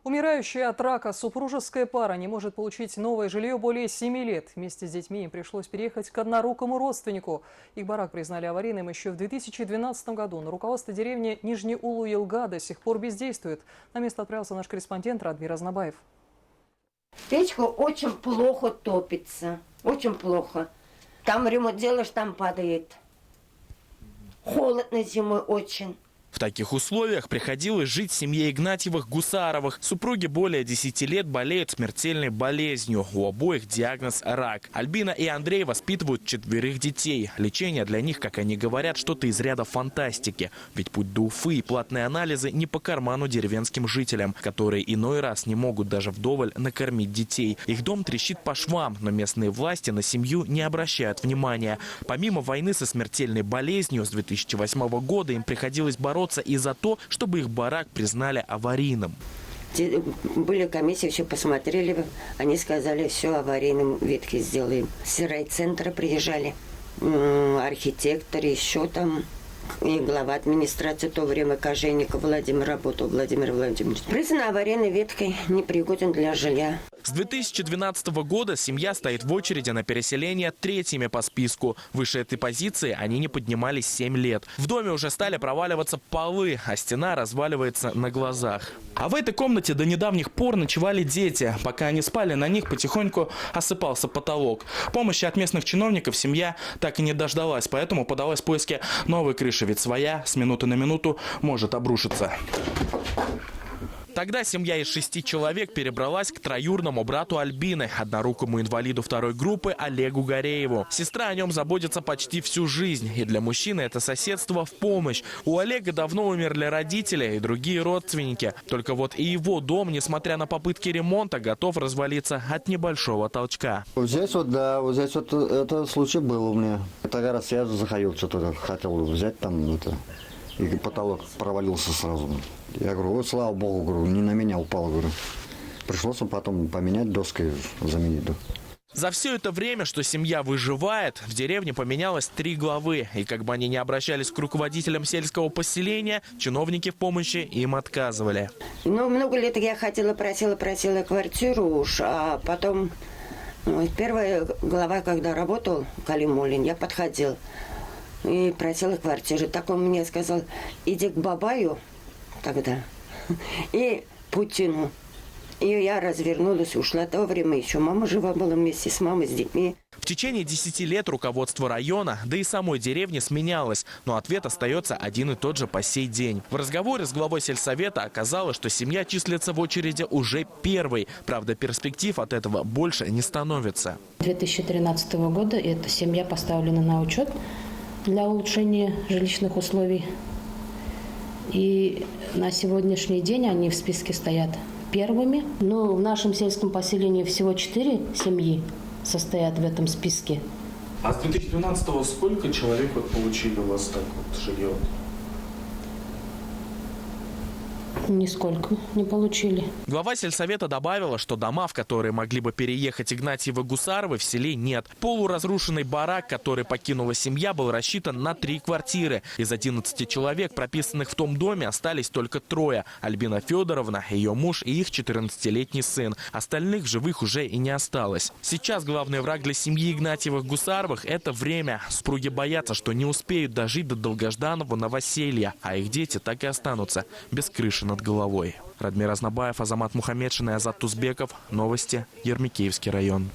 Умирающая от рака супружеская пара не может получить новое жилье более 7 лет. Вместе с детьми им пришлось переехать к однорукому родственнику. Их барак признали аварийным еще в 2012 году. Но руководство деревни Нижний Улу-Елга до сих пор бездействует. На место отправился наш корреспондент Радмир Азнабаев. Печка очень плохо топится. Очень плохо. Там ремонт делаешь, там падает. Холодно зимой очень. В таких условиях приходилось жить семье Игнатьевых-Гусаровых. Супруги более 10 лет болеют смертельной болезнью. У обоих диагноз рак. Альбина и Андрей воспитывают 4 детей. Лечение для них, как они говорят, что-то из ряда фантастики. Ведь путь до Уфы и платные анализы не по карману деревенским жителям, которые иной раз не могут даже вдоволь накормить детей. Их дом трещит по швам, но местные власти на семью не обращают внимания. Помимо войны со смертельной болезнью, с 2008 года им приходилось бороться и за то, чтобы их барак признали аварийным. Были комиссии, все посмотрели, они сказали, все аварийным, ветки сделаем. С райцентра приезжали, архитекторы, еще там, и глава администрации в то время Кожевников Владимир работал, Владимир Владимирович. Признан аварийной веткой, непригоден для жилья. С 2012 года семья стоит в очереди на переселение третьими по списку. Выше этой позиции они не поднимались 7 лет. В доме уже стали проваливаться полы, а стена разваливается на глазах. А в этой комнате до недавних пор ночевали дети. Пока они спали, на них потихоньку осыпался потолок. Помощи от местных чиновников семья так и не дождалась, поэтому подалась в поиски новой крыши, ведь своя с минуты на минуту может обрушиться. Тогда семья из 6 человек перебралась к троюрному брату Альбины, однорукому инвалиду 2-й группы Олегу Горееву. Сестра о нем заботится почти всю жизнь, и для мужчины это соседство в помощь. У Олега давно умерли родители и другие родственники. Только вот и его дом, несмотря на попытки ремонта, готов развалиться от небольшого толчка. Вот здесь вот, да, вот здесь вот это случай был у меня. Это раз я заходил, что-то хотел взять там, и потолок провалился сразу. Я говорю, вот слава богу, говорю, не на меня упал, говорю. Пришлось потом поменять доской, заменить. Да. За все это время, что семья выживает, в деревне поменялось 3 главы. И как бы они ни обращались к руководителям сельского поселения, чиновники в помощи им отказывали. Ну, много лет я хотела, просила квартиру уж, а потом, первая глава, когда работал Калимулин, я подходил и просила квартиру. Так он мне сказал, иди к Бабаю тогда и Путину. И я развернулась, ушла. В то время еще мама жива была вместе с мамой, с детьми. В течение 10 лет руководство района, да и самой деревни сменялось, но ответ остается один и тот же по сей день. В разговоре с главой сельсовета оказалось, что семья числится в очереди уже первой. Правда, перспектив от этого больше не становится. С 2013 года эта семья поставлена на учет для улучшения жилищных условий. И на сегодняшний день они в списке стоят первыми. Но в нашем сельском поселении всего 4 семьи состоят в этом списке. А с 2012-го сколько человек получили у вас так вот жилье? Нисколько не получили. Глава сельсовета добавила, что дома, в которые могли бы переехать Игнатьевы-Гусаровы, в селе нет. Полуразрушенный барак, который покинула семья, был рассчитан на 3 квартиры. Из 11 человек, прописанных в том доме, остались только 3. Альбина Федоровна, ее муж и их 14-летний сын. Остальных в живых уже и не осталось. Сейчас главный враг для семьи Игнатьевых-Гусаровых – это время. Супруги боятся, что не успеют дожить до долгожданного новоселья, а их дети так и останутся без крыши над головой. Радмир Азнабаев, Азамат Мухамедшин и Азат Тузбеков. Новости. Ермекеевский район.